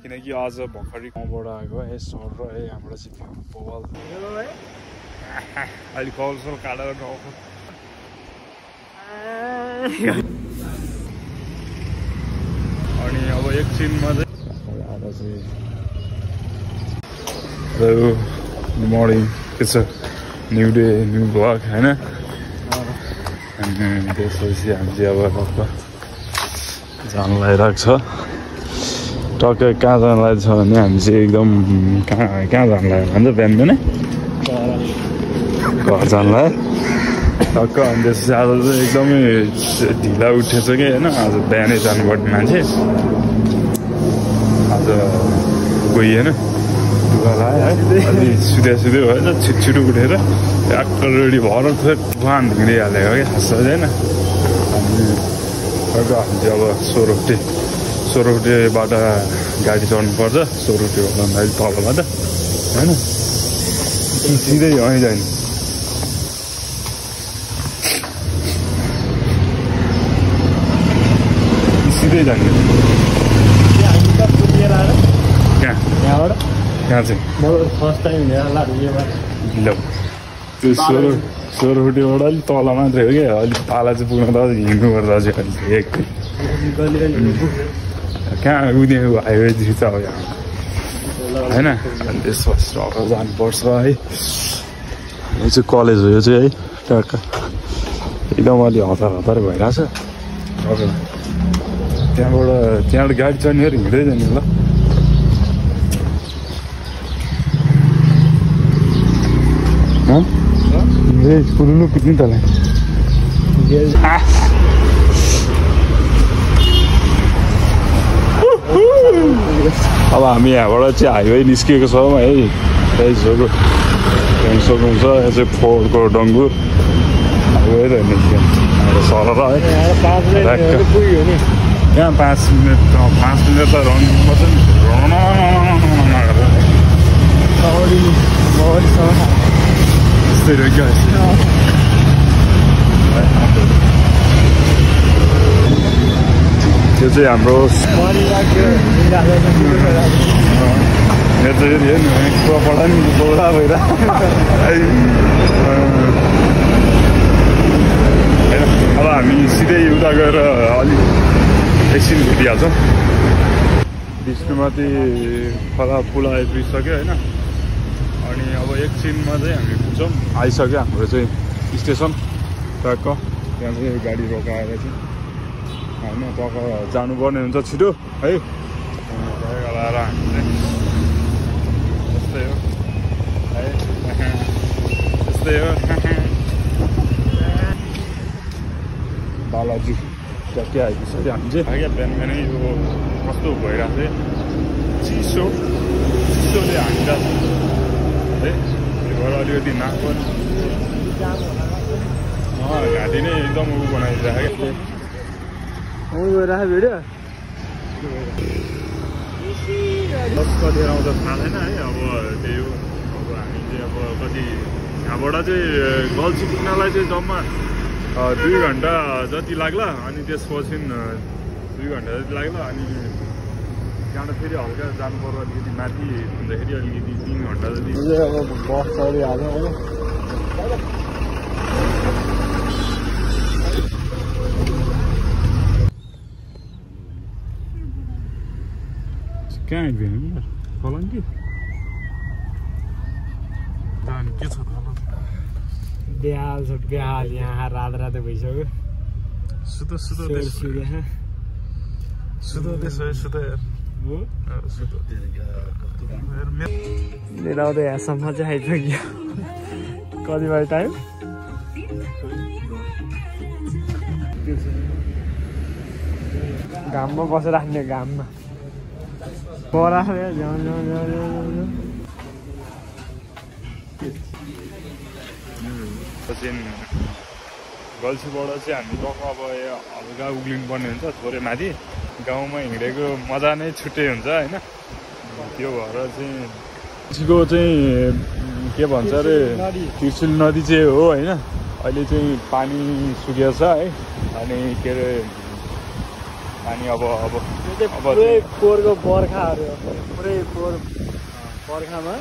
किनकि आज भर्खरै गाउँबाट आएको है सर र यहाँबाट चाहिँ बवाल अलि कलसल काटेर गाउँको अनि अब एकछिनमा चाहिँ हेलो गुड मर्निङ के छ न्यू डे न्यू ब्लग होइन अनि त्यसपछि हामी चाहिँ अब जान लागिरहेको छ टक्कै कहाँ जान लागेको छ भने हामी चाहिँ एकदम कहाँ जान लाग्यो भन्छ बिहान बिहानै घर जान लाग्यो टक्क अनि त्यसपछि आज चाहिँ एकदमै ढिला उठेछ कि होइन आज बिहानै जानुपर्ने मान्छे आज गइएन दुःख लाग्यो है अलि सुत्या भएछ छिटो उठेर ट्र्याक्टर रेडी भएर फेरि वाहन हिँडिहालेको क्या खास होइन अनि टक्क हामी चाहिँ अब सोरोटेबाट गाडी चढ्नुपर्छ सोरोटेबाट अलिक तलबाट होइन सिधै यहीँ जाने सिधै जाने कहाँ चाहिँ ल त्यो सोरोटेबाट अलिक तल मात्रै हो क्या अलिक पाला चाहिँ पुग्न त हिँड्नु पर्दा चाहिँ अलिक एक कहाँ उनी हाइवेदेखि चाहिँ अब यहाँ होइन अनि त्यसपछि अब जानुपर्छ है यो चाहिँ कलेज हो यो चाहिँ है टक्क एकदम अलि हतार भइरहेछ त्यहाँबाट गाडी चढ्नेहरू हिँड्दै जाने ल पुग्नु पुग्नु तँलाई अब हामी यहाँबाट चाहिँ हाइवे निस्किएको छौँ है यसोको पेन्सोक हुन्छ यो चाहिँ फोहोरको डङ्गुर हाइवे त निस्क्यो सरर है यहाँ 5 मिनट त रनिङ पर्छ नि त्यस्तै रह्यो क्या त्यो चाहिँ हाम्रो पढा नि बोला भएर अब हामी सिधै उता गएर अलिक एकछिन भेटिहाल्छौँ विष्णुमाथि खोला पुल आइपुगिसक्यो होइन अनि अब एकछिनमा चाहिँ हामी पुग्छौँ आइसक्यो हाम्रो चाहिँ स्टेसन टक्क त्यहाँ चाहिँ गाडी रोकाएर चाहिँ होइन टक्क जानुपर्ने हुन्छ छिटो है लगाएर हामी चाहिँ त्यस्तै हो है त्यस्तै हो बालाजी ट्याक्कै आइपुग्छ हामी चाहिँ क्या बिहान बिहानै यो कस्तो भइरहेको थियो चिसोले हामीलाई है त्यो भएर अलिकति नाक घाँटी नै एकदम उ बनाइदिरहेको क्या भिडियो कति आउँछ थाहा छैन है अब त्यही हो अब हामी चाहिँ अब कति यहाँबाट चाहिँ गल्छी पुग्नलाई चाहिँ जम्मा 2 घन्टा जति लाग्ला अनि त्यसपछि 2 घन्टा जति लाग्ला अनि त्यहाँबाट फेरि हल्का जानु पर्यो अलिकति माथि हुँदाखेरि अलिकति 3 घन्टा जति अब बस चढिहाल्छ कहाँ आइपुग्यो फलाङ्की के छ बेहाल छ बेहाल यहाँ रातो भइसक्यो सुत मेरो त यहाँसम्म चाहिँ आइपुग्यो कति बजी टाइम घाममा बसेर राख्ने घाममा बरा गल्छीबाट चाहिँ हामी टक्क अब हल्का उक्लिनु पर्ने हुन्छ थोरै माथि गाउँमा हिँडेको मजा नै छुट्टै हुन्छ होइन त्यो भएर चाहिँ गल्छीको चाहिँ के भन्छ अरे त्रिशुल नदी चाहिँ हो होइन अहिले चाहिँ पानी सुकेको छ है अनि के अरे पानी अब पुरै पोहोरको बर्खाहरू पुरै पोहोर बर्खामा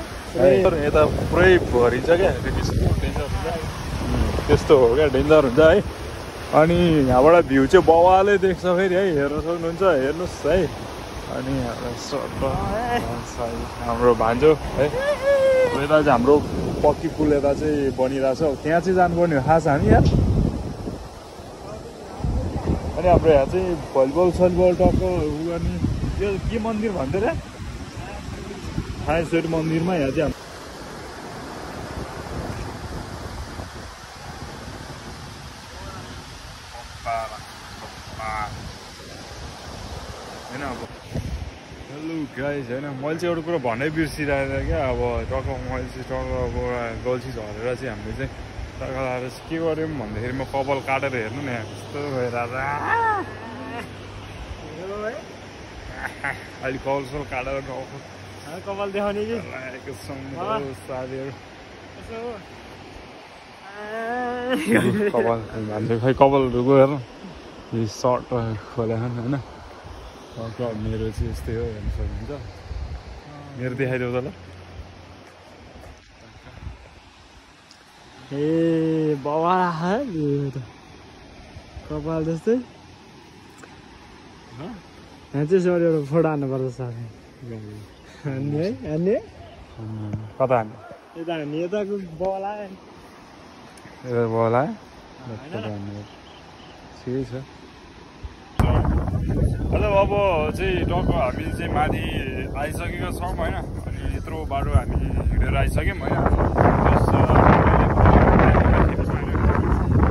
यता पुरै भरिन्छ क्या डेन्जर हुन्छ त्यस्तो हो क्या डेन्जर हुन्छ है अनि यहाँबाट भ्यू चाहिँ बवालै देख्छ फेरि है हेर्न सक्नुहुन्छ हेर्नुहोस् है अनि हाम्रो भान्जो है यता चाहिँ हाम्रो पक्की पुल यता चाहिँ बनिरहेछ त्यहाँ चाहिँ जानुपर्ने हो खास हामी यार अनि हाम्रो यहाँ चाहिँ भलिबल सलिबल टक्क उ गर्ने त्यो के मन्दिर भन्थ्यो र थानेश्वरी मन्दिरमा यहाँ चाहिँ होइन अब हेलो गाइज होइन मैले चाहिँ एउटा कुरो भन्नै बिर्सिरहेको क्या अब टक्क मैले चाहिँ टक्क अब गल्छी झरेर चाहिँ हामीले चाहिँ टक्क लाएर चाहिँ के गऱ्यौँ भन्दाखेरि म कपाल काटेर हेर्नु न यहाँ कस्तो भइरहेको अहिले कपाल सल काटेर कपाल देखाउने कि साथीहरू कपाल भन्छ खै कपालहरू गएर यो सर्ट खोले होइन मेरो चाहिँ यस्तै हो हेर्नु सक्नुहुन्छ मेरो देखाइदेऊ त ल ए बाबा कपाल जस्तै यहाँ चाहिँ सर एउटा फोटो हान्नुपर्छ साथी हान्ने है हान्ने कता हान्ने यता हान्ने यताको बल आयो यता बल आयो ठिकै छ हेलो अब चाहिँ टक्क हामी चाहिँ माथि आइसकेका छौँ होइन अनि यत्रो बाटो हामी हिँडेर आइसक्यौँ होइन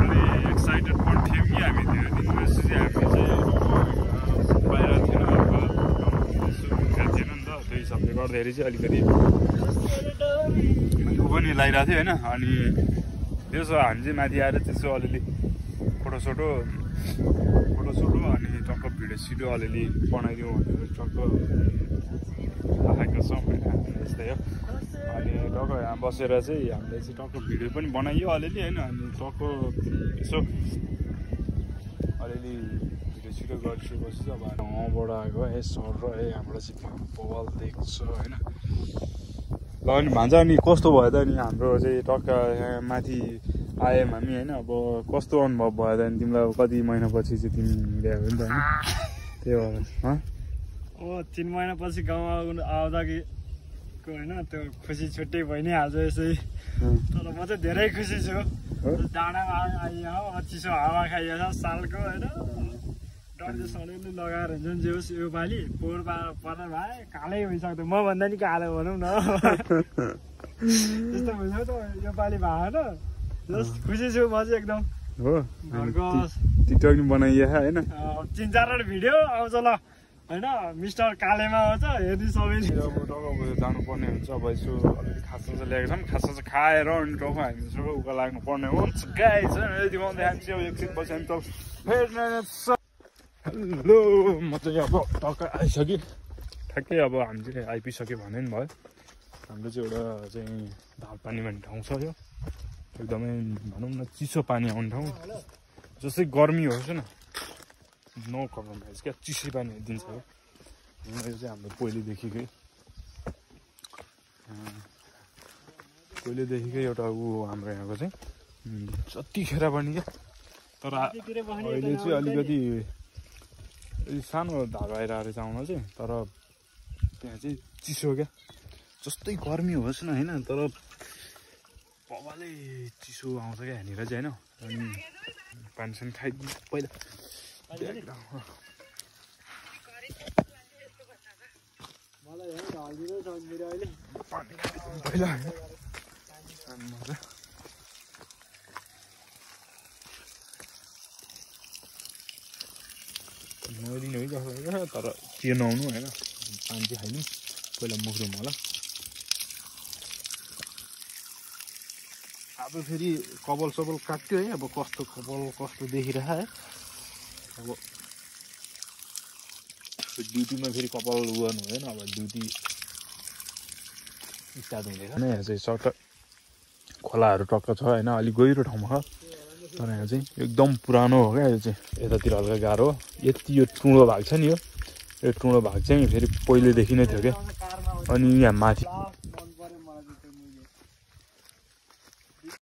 अलि एक्साइटेड पनि थियौँ कि हामी धेरै दिनपछि चाहिँ हामी चाहिँ बाहिर थिएन सुविधा थिएन नि त त्यो हिसाबले गर्दाखेरि चाहिँ अलिकति उ पनि लगाइरहेको थियो होइन अनि त्यसो हामी चाहिँ माथि आएर त्यसो अलिअलि फोटोसोटो अनि टक्क भिडियो सिडियो अलिअलि बनाइदिउँ भनेर टक्क राखेको छौँ होइन यस्तै हो अनि टक्क यहाँ बसेर चाहिँ हामीले चाहिँ टक्क भिडियो पनि बनाइयो अलिअलि होइन अनि टक्क यसो अलिअलि भिडियो सिडियो गरिसकेपछि अब गाउँबाट आएको है सर र है हाम्रो चाहिँ बवाल देख्छ होइन ल अनि भन्छ नि कस्तो भयो त नि हाम्रो चाहिँ टक्क यहाँ माथि आयौँ हामी होइन अब कस्तो अनुभव भयो त नि तिमीलाई अब कति महिनापछि चाहिँ तिमी ल्यायो नि त होइन त्यही भएर 3 महिनापछि गाउँ आउँदाको होइन त्यो खुसी छुट्टै भइ नै हाल्छ यसै तर म चाहिँ धेरै खुसी छु डाँडामा आइयो हो चिसो हावा खाइयो सालको होइन डन्डी सडैले लगाएर हुन्छ नि जे होस् यो पालि पोहोर पर्दा भए कालै भइसक्थ्यो म भन्दा नि कालो भनौँ न त्यस्तो भइसक्यो त यो पालि भएन खुसी छु म चाहिँ एकदम हो घरको टिकटक नि बनाइयो होइन 3-4 भिडियो आउँछ ल होइन मिस्टर कालेमा आउँछ हेर्नु सबैले अब टक्क जानुपर्ने हुन्छ अब यसो अलिकति खाजा चाहिँ ल्याएको छौँ खाजा चाहिँ खाएर अनि टक्क हामी सबै उका लाग्नुपर्ने हुन्छ गाइस यति म देखाउँछु अब एकछिनपछि हामी त हेलो म चाहिँ अब टक्क आइसकेँ ठ्याक्कै अब हामी चाहिँ आइपुगिसक्यो भन्ने नि भयो हाम्रो चाहिँ एउटा चाहिँ धाप पानी भन्ने ठाउँ छ यो एकदमै भनौँ न चिसो पानी आउने ठाउँ जस्तै गर्मी होस् न नो कम्प्रोमाइज क्या चिसो पानी दिन्छ यो चाहिँ हाम्रो पहिलेदेखिकै एउटा ऊ हाम्रो यहाँको चाहिँ जतिखेर पनि क्या तर अहिले चाहिँ अलिकति सानो धागो आइरहेको रहेछ आउन चाहिँ तर त्यहाँ चाहिँ चिसो क्या जस्तै गर्मी होस् न होइन तर बबाले चिसो आउँछ क्या यहाँनिर चाहिँ होइन अनि पानीसानी खाइदिनु पहिला पहिला नदिनु है जस्तो तर के नआउनु होइन पानी चाहिँ खाइदिउँ पहिला मुख रुम होला अब फेरि कपाल सबल काट्यो है अब कस्तो कपाल कस्तो देखिरह है अब ड्युटीमा फेरि कपाल गर्नु हुँदैन अब ड्युटी स्टार्ट हुँदैछ होइन यहाँ चाहिँ सट्ट खोलाहरू टक्क छ होइन अलिक गहिरो ठाउँमा छ तर यहाँ चाहिँ एकदम पुरानो हो क्या यो चाहिँ यतातिर हल्का गाह्रो हो यति यो टुँडो भएको छ नि यो यो टुँडो भाग चाहिँ फेरि पहिलेदेखि नै थियो क्या अनि यहाँ माथि